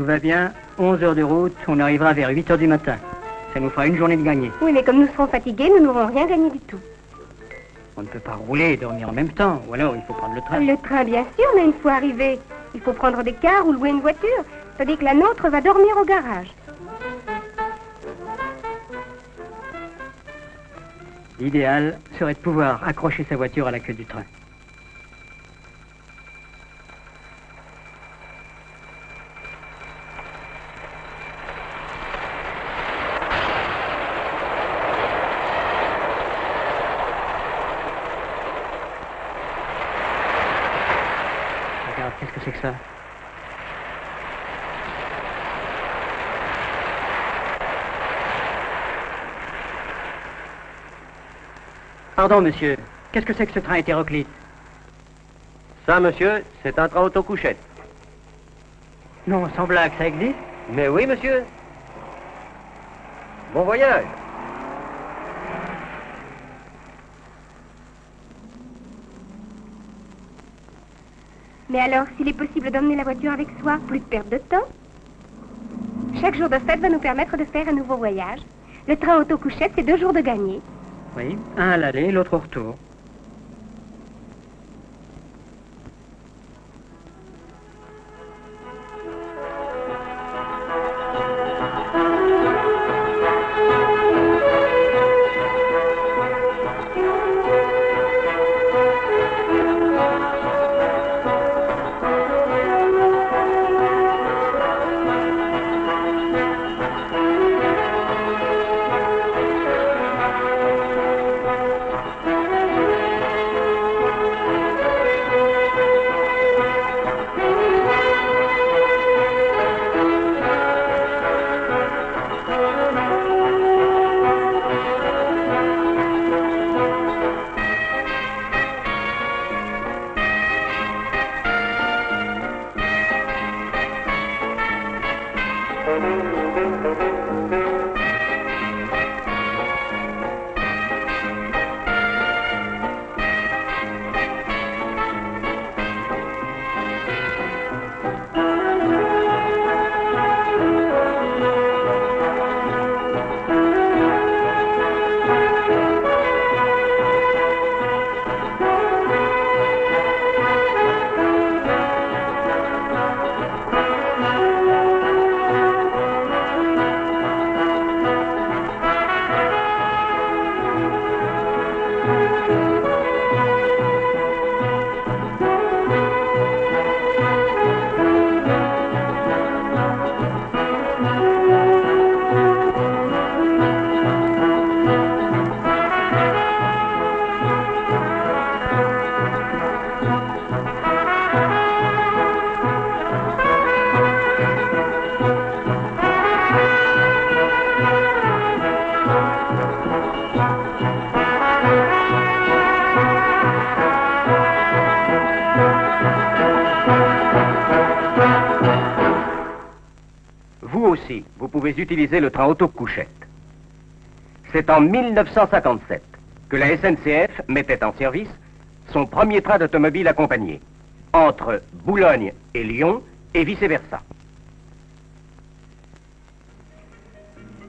tout va bien, 11 heures de route, on arrivera vers 8 heures du matin. Ça nous fera une journée de gagner. Oui, mais comme nous serons fatigués, nous n'aurons rien gagné du tout. On ne peut pas rouler et dormir en même temps, ou alors il faut prendre le train. Le train, bien sûr, mais une fois arrivé, il faut prendre des cars ou louer une voiture. Tandis que la nôtre va dormir au garage. L'idéal serait de pouvoir accrocher sa voiture à la queue du train. Regarde, qu'est-ce que c'est que ça? Pardon, monsieur. Qu'est-ce que c'est que ce train hétéroclite? Ça, monsieur, c'est un train auto-couchette. Non, sans blague, ça existe? Mais oui, monsieur. Bon voyage. Mais alors, s'il est possible d'emmener la voiture avec soi, plus de perte de temps. Chaque jour de fête va nous permettre de faire un nouveau voyage. Le train auto-couchette, c'est 2 jours de gagné. Oui, un à l'aller, l'autre au retour. Vous aussi, vous pouvez utiliser le train auto-couchette. C'est en 1957 que la SNCF mettait en service son premier train d'automobile accompagné, entre Boulogne et Lyon et vice-versa.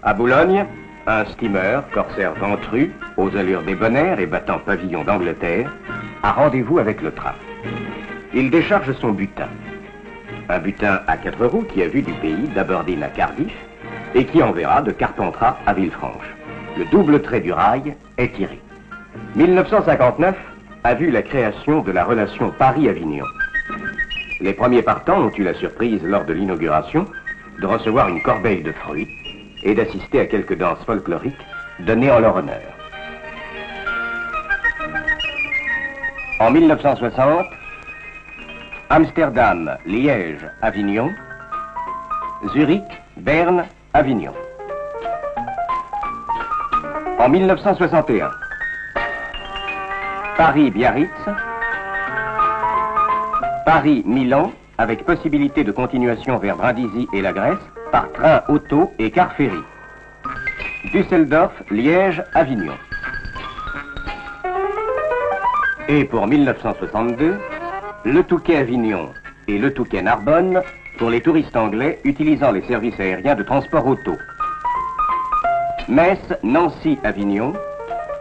À Boulogne, un steamer, corsaire ventru, aux allures débonnaires et battant pavillon d'Angleterre, a rendez-vous avec le train. Il décharge son butin. Un butin à 4 roues qui a vu du pays d'Aberdeen à Cardiff et qui enverra de Carpentras à Villefranche. Le double trait du rail est tiré. 1959 a vu la création de la relation Paris-Avignon. Les premiers partants ont eu la surprise lors de l'inauguration de recevoir une corbeille de fruits et d'assister à quelques danses folkloriques données en leur honneur. En 1960, Amsterdam, Liège, Avignon, Zurich, Berne, Avignon. En 1961, Paris-Biarritz, Paris-Milan, avec possibilité de continuation vers Brindisi et la Grèce, par train auto et car ferry. Düsseldorf, Liège, Avignon. Et pour 1962, le Touquet-Avignon et le Touquet-Narbonne pour les touristes anglais utilisant les services aériens de transport auto. Metz, Nancy, Avignon,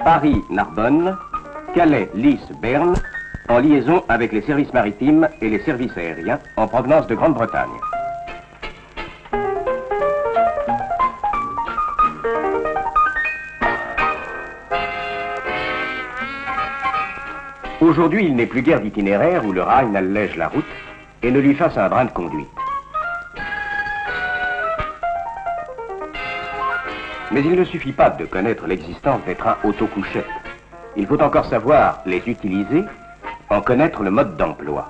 Paris, Narbonne, Calais, Lys, Berne, en liaison avec les services maritimes et les services aériens en provenance de Grande-Bretagne. Aujourd'hui, il n'est plus guère d'itinéraire où le rail n'allège la route et ne lui fasse un brin de conduite. Mais il ne suffit pas de connaître l'existence des trains autocouchettes. Il faut encore savoir les utiliser, en connaître le mode d'emploi.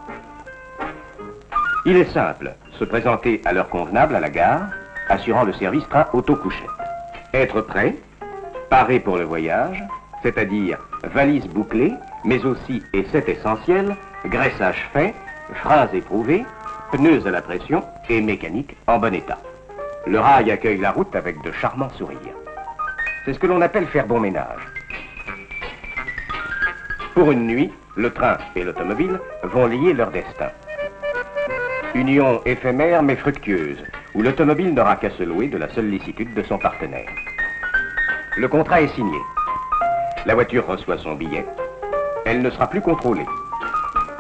Il est simple, se présenter à l'heure convenable à la gare, assurant le service train autocouchette. Être prêt, paré pour le voyage, c'est-à-dire valise bouclée, mais aussi, et c'est essentiel, graissage fait, freins éprouvés, pneus à la pression et mécanique en bon état. Le rail accueille la route avec de charmants sourires. C'est ce que l'on appelle faire bon ménage. Pour une nuit, le train et l'automobile vont lier leur destin. Union éphémère mais fructueuse, où l'automobile n'aura qu'à se louer de la seule licitude de son partenaire. Le contrat est signé. La voiture reçoit son billet. Elle ne sera plus contrôlée.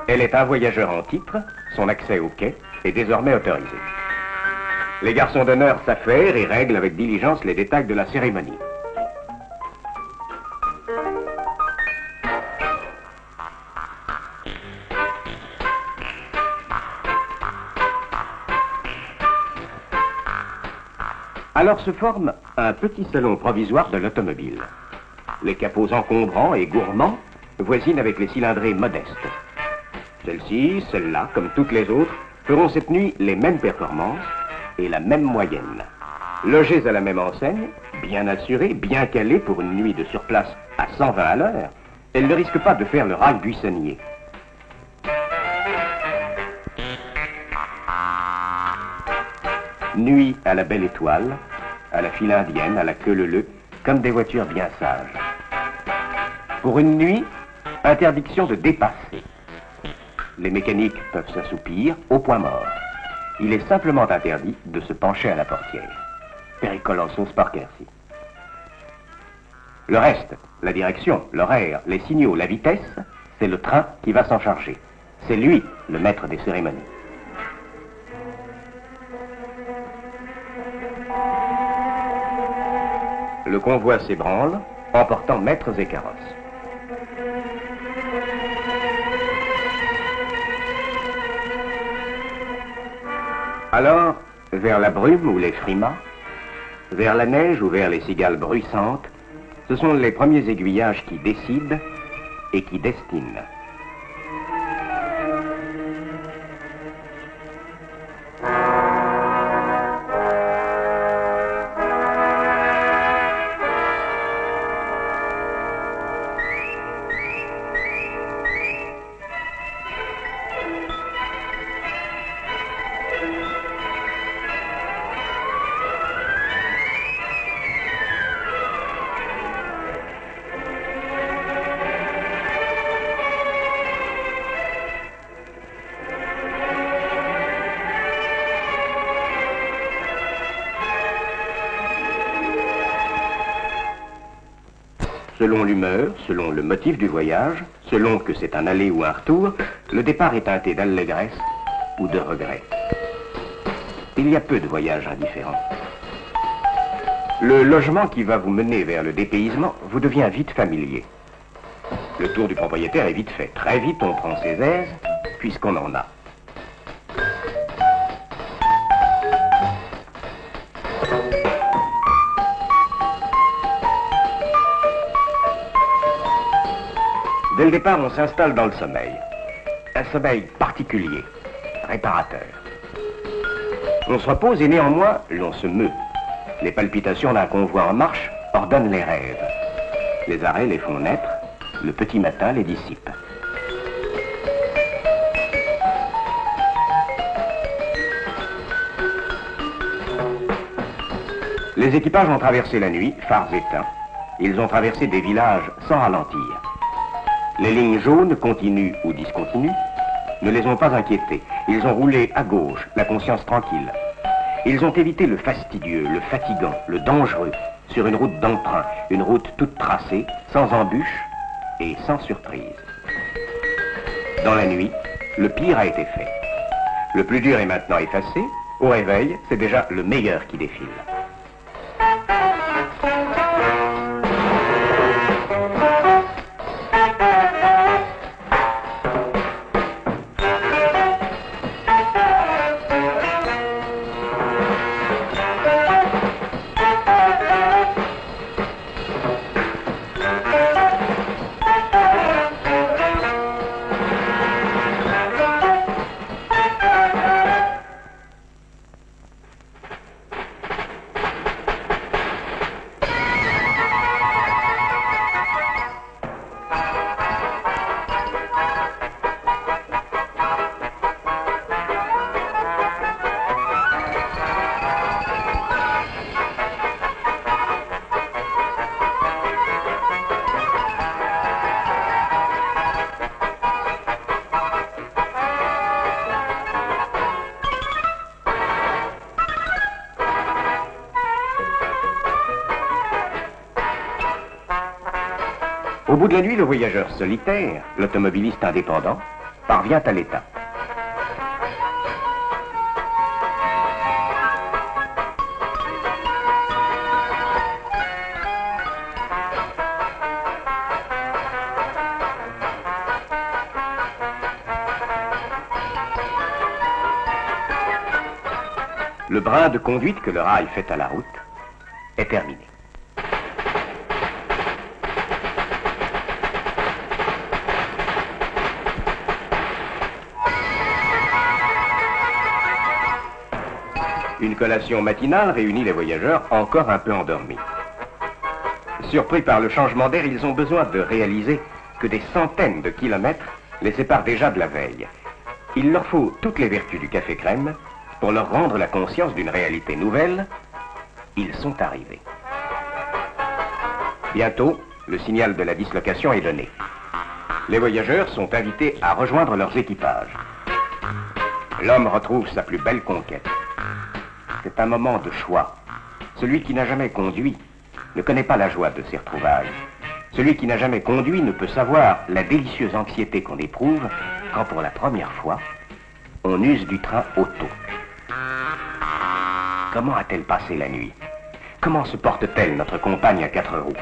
Elle est un voyageur en titre, son accès au quai est désormais autorisé. Les garçons d'honneur s'affairent et règlent avec diligence les détails de la cérémonie. Alors se forme un petit salon provisoire de l'automobile. Les capots encombrants et gourmands voisinent avec les cylindrées modestes. Celle-ci, celle-là, comme toutes les autres, feront cette nuit les mêmes performances et la même moyenne. Logées à la même enseigne, bien assurées, bien calées pour une nuit de surplace à 120 à l'heure, elles ne risquent pas de faire le rail buissonnier. Nuit à la belle étoile, à la file indienne, à la queue leu-leu, comme des voitures bien sages. Pour une nuit, interdiction de dépasser. Les mécaniques peuvent s'assoupir au point mort. Il est simplement interdit de se pencher à la portière. Periculosus parcersi. Le reste, la direction, l'horaire, les signaux, la vitesse, c'est le train qui va s'en charger. C'est lui, le maître des cérémonies. Le convoi s'ébranle, emportant maîtres et carrosses. Alors, vers la brume ou les frimas, vers la neige ou vers les cigales bruissantes, ce sont les premiers aiguillages qui décident et qui destinent. Selon l'humeur, selon le motif du voyage, selon que c'est un aller ou un retour, le départ est teinté d'allégresse ou de regret. Il y a peu de voyages indifférents. Le logement qui va vous mener vers le dépaysement vous devient vite familier. Le tour du propriétaire est vite fait. Très vite, on prend ses aises, puisqu'on en a. Dès le départ, on s'installe dans le sommeil. Un sommeil particulier, réparateur. On se repose et néanmoins, l'on se meut. Les palpitations d'un convoi en marche ordonnent les rêves. Les arrêts les font naître, le petit matin les dissipe. Les équipages ont traversé la nuit, phares éteints. Ils ont traversé des villages sans ralentir. Les lignes jaunes continuent ou discontinuent. ne les ont pas inquiétés. Ils ont roulé à gauche, la conscience tranquille. Ils ont évité le fastidieux, le fatigant, le dangereux, sur une route d'emprunt, une route toute tracée, sans embûches et sans surprise. Dans la nuit, le pire a été fait. Le plus dur est maintenant effacé. Au réveil, c'est déjà le meilleur qui défile. Au bout de la nuit, le voyageur solitaire, l'automobiliste indépendant, parvient à l'étape. Le brin de conduite que le rail fait à la route est terminé. Une collation matinale réunit les voyageurs encore un peu endormis. Surpris par le changement d'air, ils ont besoin de réaliser que des centaines de kilomètres les séparent déjà de la veille. Il leur faut toutes les vertus du café crème pour leur rendre la conscience d'une réalité nouvelle. Ils sont arrivés. Bientôt, le signal de la dislocation est donné. Les voyageurs sont invités à rejoindre leurs équipages. L'homme retrouve sa plus belle conquête. C'est un moment de choix. Celui qui n'a jamais conduit ne connaît pas la joie de ces retrouvailles. Celui qui n'a jamais conduit ne peut savoir la délicieuse anxiété qu'on éprouve quand pour la première fois, on use du train auto. Comment a-t-elle passé la nuit? Comment se porte-t-elle, notre compagne à 4 roues?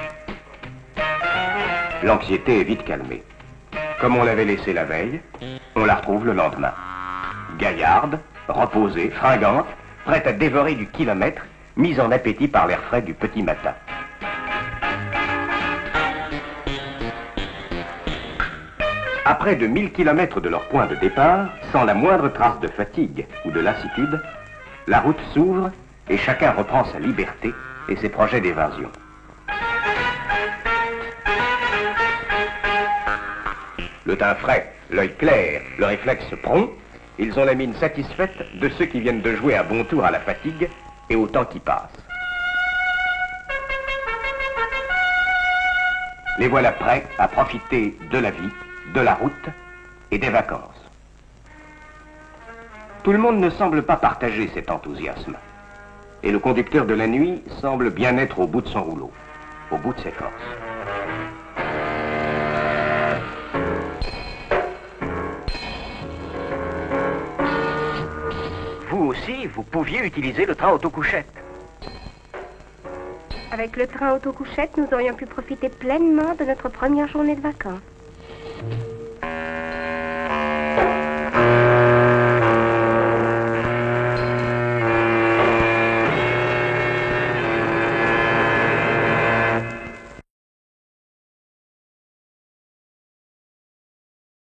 L'anxiété est vite calmée. Comme on l'avait laissée la veille, on la retrouve le lendemain. Gaillarde, reposée, fringante, prête à dévorer du kilomètre, mise en appétit par l'air frais du petit matin. Après de 1000 kilomètres de leur point de départ, sans la moindre trace de fatigue ou de lassitude, la route s'ouvre et chacun reprend sa liberté et ses projets d'évasion. Le teint frais, l'œil clair, le réflexe prompt, ils ont la mine satisfaite de ceux qui viennent de jouer un bon tour à la fatigue et au temps qui passe. Les voilà prêts à profiter de la vie, de la route et des vacances. Tout le monde ne semble pas partager cet enthousiasme. Et le conducteur de la nuit semble bien être au bout de son rouleau, au bout de ses forces. Vous aussi, vous pouviez utiliser le train auto-couchette. Avec le train auto-couchette, nous aurions pu profiter pleinement de notre première journée de vacances.